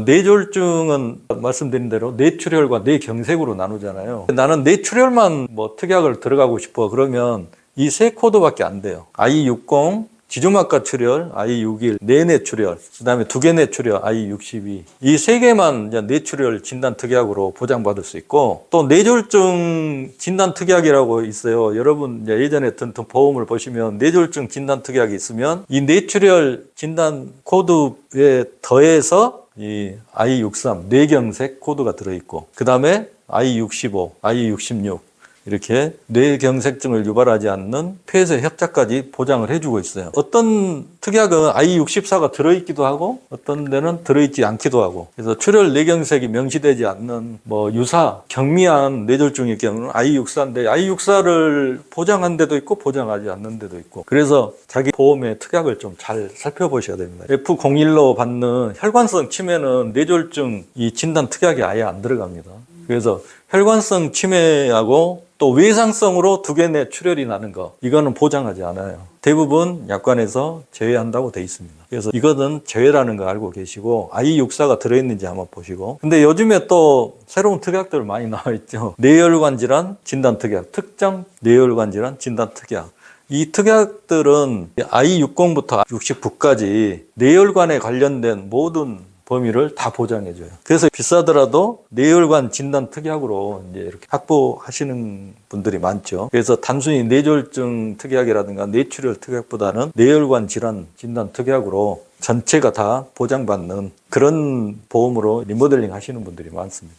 뇌졸중은 말씀드린 대로 뇌출혈과 뇌경색으로 나누잖아요. 나는 뇌출혈만 뭐 특약을 들어가고 싶어 그러면 이 세 코드밖에 안 돼요. I60, 지주막가 출혈, I61, 뇌내출혈, 그 다음에 두개뇌출혈, I62. 이 세 개만 뇌출혈 진단 특약으로 보장받을 수 있고, 또 뇌졸중 진단 특약이라고 있어요. 여러분 예전에 듣던 보험을 보시면 뇌졸중 진단 특약이 있으면 이 뇌출혈 진단 코드에 더해서 이 I63 뇌경색 코드가 들어있고, 그 다음에 I65, I66 이렇게 뇌경색증을 유발하지 않는 폐쇄 협착까지 보장을 해주고 있어요. 어떤 특약은 I64가 들어있기도 하고 어떤 데는 들어있지 않기도 하고, 그래서 출혈 뇌경색이 명시되지 않는 뭐 유사 경미한 뇌졸중의 경우는 I64인데 I64를 보장한 데도 있고 보장하지 않는 데도 있고, 그래서 자기 보험의 특약을 좀 잘 살펴보셔야 됩니다. F01로 받는 혈관성 치매는 뇌졸중 이 진단 특약이 아예 안 들어갑니다. 그래서 혈관성 치매하고 또 외상성으로 두개뇌출혈이 나는 거, 이거는 보장하지 않아요. 대부분 약관에서 제외한다고 돼 있습니다. 그래서 이거는 제외라는 거 알고 계시고 I64가 들어있는지 한번 보시고. 근데 요즘에 또 새로운 특약들 많이 나와 있죠. 뇌혈관 질환 진단 특약, 특정 뇌혈관 질환 진단 특약. 이 특약들은 I60부터 69까지 뇌혈관에 관련된 모든 범위를 다 보장해줘요. 그래서 비싸더라도 뇌혈관 진단 특약으로 이제 이렇게 확보하시는 분들이 많죠. 그래서 단순히 뇌졸중 특약이라든가 뇌출혈 특약보다는 뇌혈관 질환 진단 특약으로 전체가 다 보장받는 그런 보험으로 리모델링 하시는 분들이 많습니다.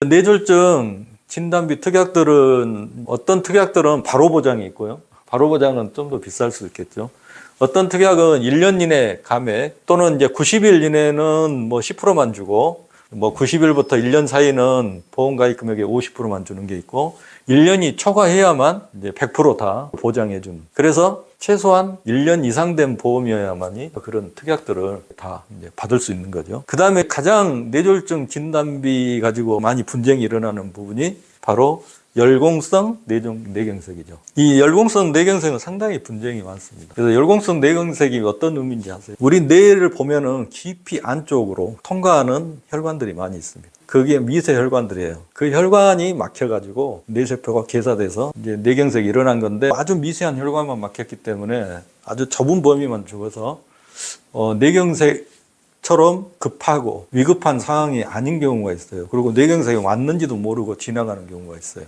뇌졸중 진단비 특약들은 어떤 특약들은 바로 보장이 있고요. 바로 보장은 좀 더 비쌀 수 있겠죠. 어떤 특약은 1년 이내 감액 또는 이제 90일 이내는 뭐 10%만 주고, 뭐 90일부터 1년 사이는 보험 가입 금액의 50%만 주는 게 있고, 1년이 초과해야만 이제 100% 다 보장해 준. 그래서 최소한 1년 이상 된 보험이어야만이 그런 특약들을 다 이제 받을 수 있는 거죠. 그 다음에 가장 뇌졸중 진단비 가지고 많이 분쟁이 일어나는 부분이 바로 열공성 뇌경색이죠. 이 열공성 뇌경색은 상당히 분쟁이 많습니다. 그래서 열공성 뇌경색이 어떤 의미인지 아세요? 우리 뇌를 보면은 깊이 안쪽으로 통과하는 혈관들이 많이 있습니다. 그게 미세 혈관들이에요. 그 혈관이 막혀가지고 뇌세포가 괴사돼서 이제 뇌경색이 일어난 건데, 아주 미세한 혈관만 막혔기 때문에 아주 좁은 범위만 죽어서 뇌경색처럼 급하고 위급한 상황이 아닌 경우가 있어요. 그리고 뇌경색이 왔는지도 모르고 지나가는 경우가 있어요.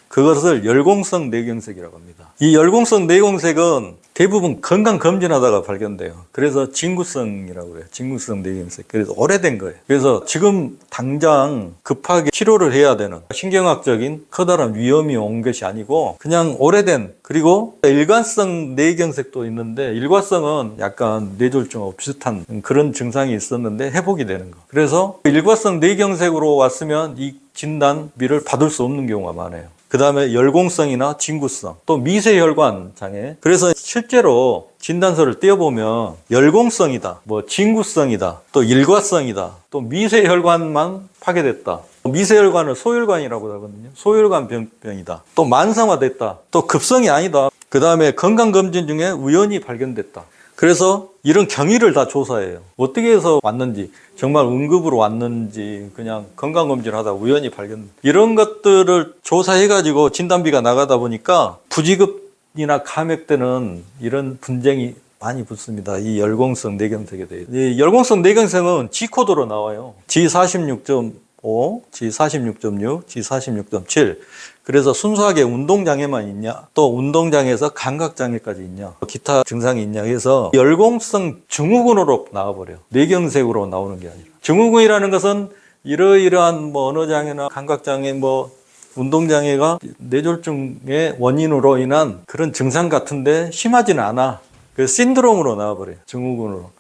그것을 열공성 뇌경색이라고 합니다. 이 열공성 뇌경색은 대부분 건강검진하다가 발견돼요. 그래서 진구성이라고 해요. 진구성 뇌경색. 그래서 오래된 거예요. 그래서 지금 당장 급하게 치료를 해야 되는 신경학적인 커다란 위험이 온 것이 아니고 그냥 오래된, 그리고 일관성 뇌경색도 있는데 일과성은 약간 뇌졸중하고 비슷한 그런 증상이 있었는데 회복이 되는 거. 그래서 일과성 뇌경색으로 왔으면 이 진단비를 받을 수 없는 경우가 많아요. 그 다음에 열공성이나 진구성, 또 미세혈관 장애. 그래서 실제로 진단서를 떼어보면 열공성이다, 뭐 진구성이다, 또 일과성이다, 또 미세혈관만 파괴됐다, 미세혈관을 소혈관이라고 하거든요. 소혈관 병이다, 또 만성화됐다, 또 급성이 아니다, 그 다음에 건강검진 중에 우연히 발견됐다. 그래서 이런 경위를 다 조사해요. 어떻게 해서 왔는지, 정말 응급으로 왔는지, 그냥 건강검진을 하다 우연히 발견, 이런 것들을 조사해가지고 진단비가 나가다 보니까 부지급이나 감액 때는 이런 분쟁이 많이 붙습니다. 이 열공성 뇌경색에 대해. 이 열공성 뇌경색은 G코드로 나와요. G46.5, G46.6, G46.7. 그래서 순수하게 운동장애만 있냐, 또 운동장애에서 감각장애까지 있냐, 기타 증상이 있냐 해서 열공성 증후군으로 나와버려요. 뇌경색으로 나오는 게 아니라. 증후군이라는 것은 이러이러한 뭐 언어장애나 감각장애, 뭐 운동장애가 뇌졸중의 원인으로 인한 그런 증상 같은데 심하지는 않아. 그 신드롬으로 나와버려요. 증후군으로.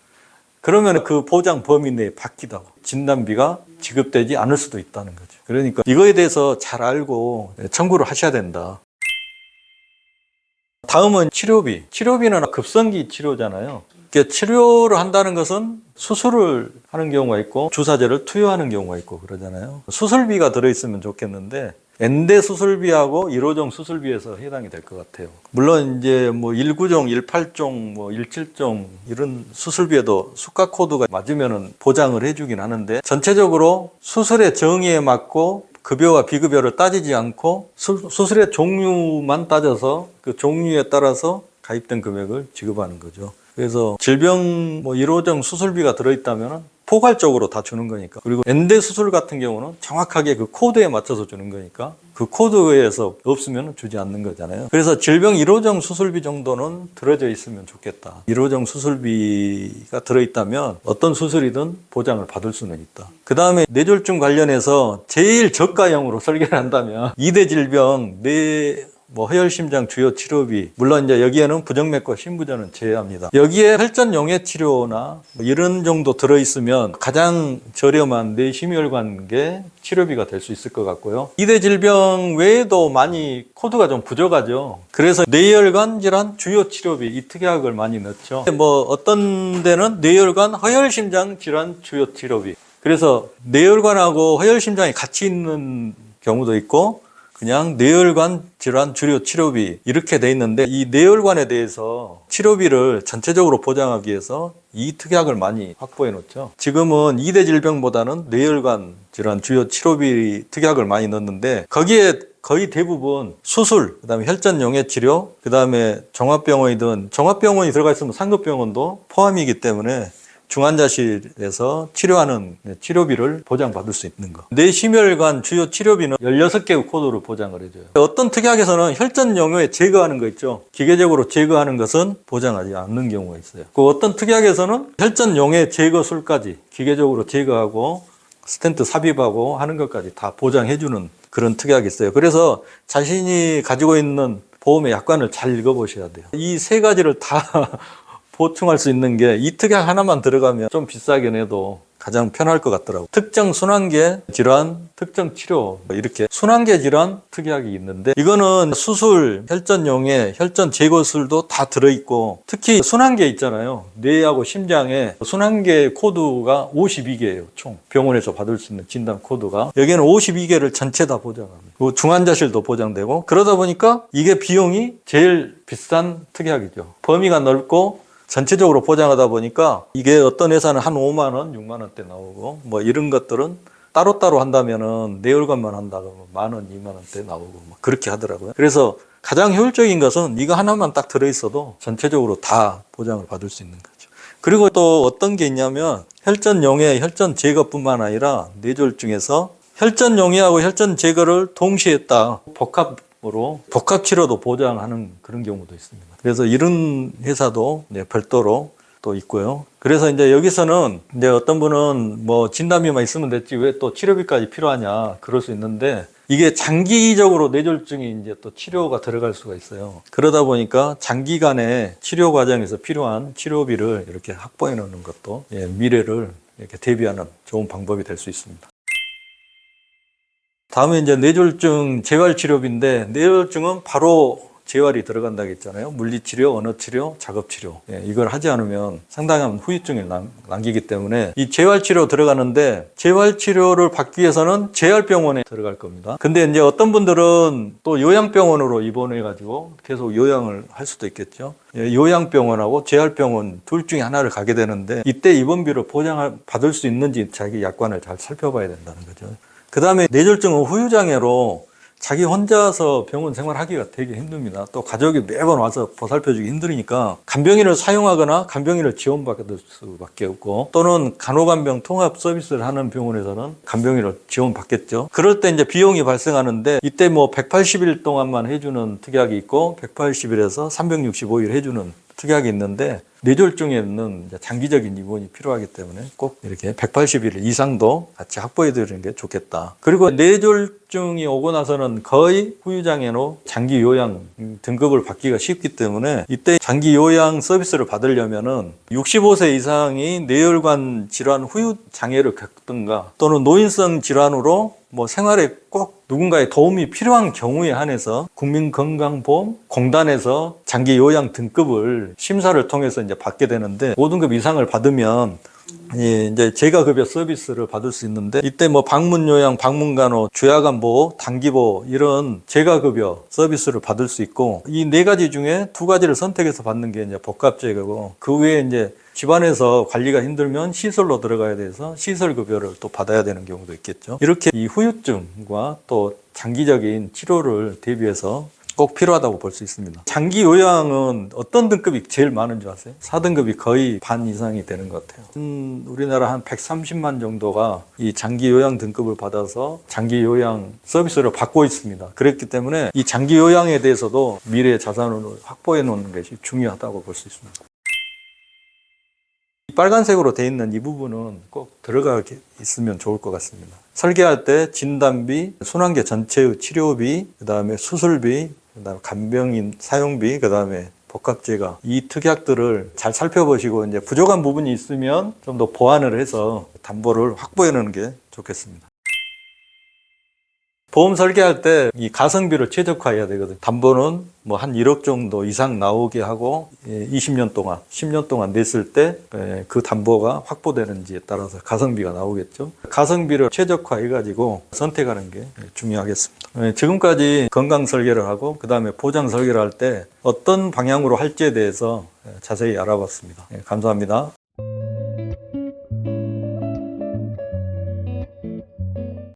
그러면 그 보장 범위 내에 바뀌다고 진단비가 지급되지 않을 수도 있다는 거죠. 그러니까 이거에 대해서 잘 알고 청구를 하셔야 된다. 다음은 치료비. 치료비는 급성기 치료잖아요. 그러니까 치료를 한다는 것은 수술을 하는 경우가 있고 주사제를 투여하는 경우가 있고 그러잖아요. 수술비가 들어있으면 좋겠는데 N대 수술비하고 1호종 수술비에서 해당이 될 것 같아요. 물론 이제 뭐 19종, 18종, 뭐 17종 이런 수술비에도 수가 코드가 맞으면은 보장을 해주긴 하는데 전체적으로 수술의 정의에 맞고 급여와 비급여를 따지지 않고 수술의 종류만 따져서 그 종류에 따라서 가입된 금액을 지급하는 거죠. 그래서 질병 뭐 1호종 수술비가 들어있다면 포괄적으로 다 주는 거니까. 그리고 N대 수술 같은 경우는 정확하게 그 코드에 맞춰서 주는 거니까 그 코드에서 없으면 주지 않는 거잖아요. 그래서 질병 1호종 수술비 정도는 들어져 있으면 좋겠다. 1호종 수술비가 들어있다면 어떤 수술이든 보장을 받을 수는 있다. 그 다음에 뇌졸중 관련해서 제일 저가형으로 설계를 한다면 2대 질병, 허혈심장 주요 치료비, 물론 이제 여기에는 부정맥과 심부전은 제외합니다. 여기에 혈전 용해 치료나 이런 정도 들어있으면 가장 저렴한 뇌심혈관계 치료비가 될 수 있을 것 같고요. 2대 질병 외에도 많이 코드가 좀 부족하죠. 그래서 뇌혈관 질환 주요 치료비 이 특약을 많이 넣죠. 뭐 어떤 데는 뇌혈관 허혈심장 질환 주요 치료비. 그래서 뇌혈관하고 허혈심장이 같이 있는 경우도 있고 그냥 뇌혈관 질환 주요 치료비 이렇게 돼 있는데 이 뇌혈관에 대해서 치료비를 전체적으로 보장하기 위해서 이 특약을 많이 확보해 놓죠. 지금은 2대 질병보다는 뇌혈관 질환 주요 치료비 특약을 많이 넣는데 거기에 거의 대부분 수술, 그다음에 혈전 용해 치료, 그다음에 종합병원이 들어가 있으면 상급병원도 포함이기 때문에 중환자실에서 치료하는 치료비를 보장받을 수 있는 거. 뇌심혈관 주요 치료비는 16개의 코드로 보장을 해줘요. 어떤 특약에서는 혈전 용해 제거하는 거 있죠. 기계적으로 제거하는 것은 보장하지 않는 경우가 있어요. 그 어떤 특약에서는 혈전 용해 제거술까지 기계적으로 제거하고 스텐트 삽입하고 하는 것까지 다 보장해주는 그런 특약이 있어요. 그래서 자신이 가지고 있는 보험의 약관을 잘 읽어보셔야 돼요. 이 세 가지를 다 보충할 수 있는 게 이 특약 하나만 들어가면 좀 비싸게 내도 가장 편할 것 같더라고요. 특정 순환계 질환, 특정 치료 이렇게 순환계 질환 특약이 있는데 이거는 수술, 혈전 용해, 혈전 제거술도 다 들어있고 특히 순환계 있잖아요. 뇌하고 심장에 순환계 코드가 52개예요. 총 병원에서 받을 수 있는 진단 코드가 여기는 52개를 전체 다 보장합니다. 중환자실도 보장되고 그러다 보니까 이게 비용이 제일 비싼 특약이죠. 범위가 넓고 전체적으로 보장하다 보니까 이게 어떤 회사는 한 5만 원, 6만 원대 나오고 뭐 이런 것들은 따로따로 한다면은 뇌혈관만 한다 그러면 만 원, 2만 원대 나오고 뭐 그렇게 하더라고요. 그래서 가장 효율적인 것은 이거 하나만 딱 들어있어도 전체적으로 다 보장을 받을 수 있는 거죠. 그리고 또 어떤 게 있냐면 혈전 용해, 혈전 제거뿐만 아니라 뇌졸중에서 혈전 용해하고 혈전 제거를 동시에 했다. 복합 치료도 보장하는 그런 경우도 있습니다. 그래서 이런 회사도 별도로 또 있고요. 그래서 이제 여기서는 이제 어떤 분은 뭐 진단비만 있으면 됐지 왜 또 치료비까지 필요하냐 그럴 수 있는데 이게 장기적으로 뇌졸중이 이제 또 치료가 들어갈 수가 있어요. 그러다 보니까 장기간의 치료 과정에서 필요한 치료비를 이렇게 확보해 놓는 것도 미래를 이렇게 대비하는 좋은 방법이 될 수 있습니다. 다음에 이제 뇌졸중 재활치료비인데 뇌졸중은 바로 재활이 들어간다고 했잖아요. 물리치료, 언어치료, 작업치료. 이걸 하지 않으면 상당한 후유증을 남기기 때문에 이 재활치료 들어가는데 재활치료를 받기 위해서는 재활병원에 들어갈 겁니다. 근데 이제 어떤 분들은 또 요양병원으로 입원해가지고 계속 요양을 할 수도 있겠죠. 요양병원하고 재활병원 둘 중에 하나를 가게 되는데 이때 입원비를 보장을 받을 수 있는지 자기 약관을 잘 살펴봐야 된다는 거죠. 그 다음에 뇌졸중은 후유장애로 자기 혼자서 병원 생활하기가 되게 힘듭니다. 또 가족이 매번 와서 보살펴주기 힘드니까 간병인을 사용하거나 간병인을 지원받을 수밖에 없고 또는 간호간병 통합 서비스를 하는 병원에서는 간병인을 지원받겠죠. 그럴 때 이제 비용이 발생하는데 이때 뭐 180일 동안만 해주는 특약이 있고 180일에서 365일 해주는 특약이 있는데 뇌졸중에는 장기적인 입원이 필요하기 때문에 꼭 이렇게 180일 이상도 같이 확보해 드리는 게 좋겠다. 그리고 뇌졸중이 오고 나서는 거의 후유장애로 장기 요양 등급을 받기가 쉽기 때문에 이때 장기 요양 서비스를 받으려면은 65세 이상이 뇌혈관 질환 후유장애를 겪든가 또는 노인성 질환으로 뭐 생활에 꼭 누군가의 도움이 필요한 경우에 한해서 국민건강보험공단에서 장기 요양 등급을 심사를 통해서 이제 받게 되는데 5등급 이상을 받으면 예, 이제 재가급여 서비스를 받을 수 있는데 이때 뭐 방문요양, 방문간호, 주야간보호, 단기보호 이런 재가급여 서비스를 받을 수 있고 이 네 가지 중에 두 가지를 선택해서 받는 게 이제 복합재가고 그 외에 이제 집안에서 관리가 힘들면 시설로 들어가야 돼서 시설급여를 또 받아야 되는 경우도 있겠죠. 이렇게 이 후유증과 또 장기적인 치료를 대비해서 꼭 필요하다고 볼 수 있습니다. 장기 요양은 어떤 등급이 제일 많은 줄 아세요? 4등급이 거의 반 이상이 되는 것 같아요. 우리나라 한 130만 정도가 이 장기 요양 등급을 받아서 장기 요양 서비스를 받고 있습니다. 그렇기 때문에 이 장기 요양에 대해서도 미래 자산을 확보해 놓는 것이 중요하다고 볼 수 있습니다. 이 빨간색으로 되어 있는 이 부분은 꼭 들어가 있으면 좋을 것 같습니다. 설계할 때 진단비, 순환계 전체의 치료비, 그다음에 수술비, 그다음에 간병인 사용비, 그다음에 복합재가 이 특약들을 잘 살펴보시고 이제 부족한 부분이 있으면 좀 더 보완을 해서 담보를 확보해 놓는 게 좋겠습니다. 보험 설계할 때 이 가성비를 최적화해야 되거든요. 담보는 뭐 한 1억 정도 이상 나오게 하고 20년 동안, 10년 동안 냈을 때 그 담보가 확보되는지에 따라서 가성비가 나오겠죠. 가성비를 최적화해가지고 선택하는 게 중요하겠습니다. 지금까지 건강 설계를 하고 그 다음에 보장 설계를 할 때 어떤 방향으로 할지에 대해서 자세히 알아봤습니다. 감사합니다.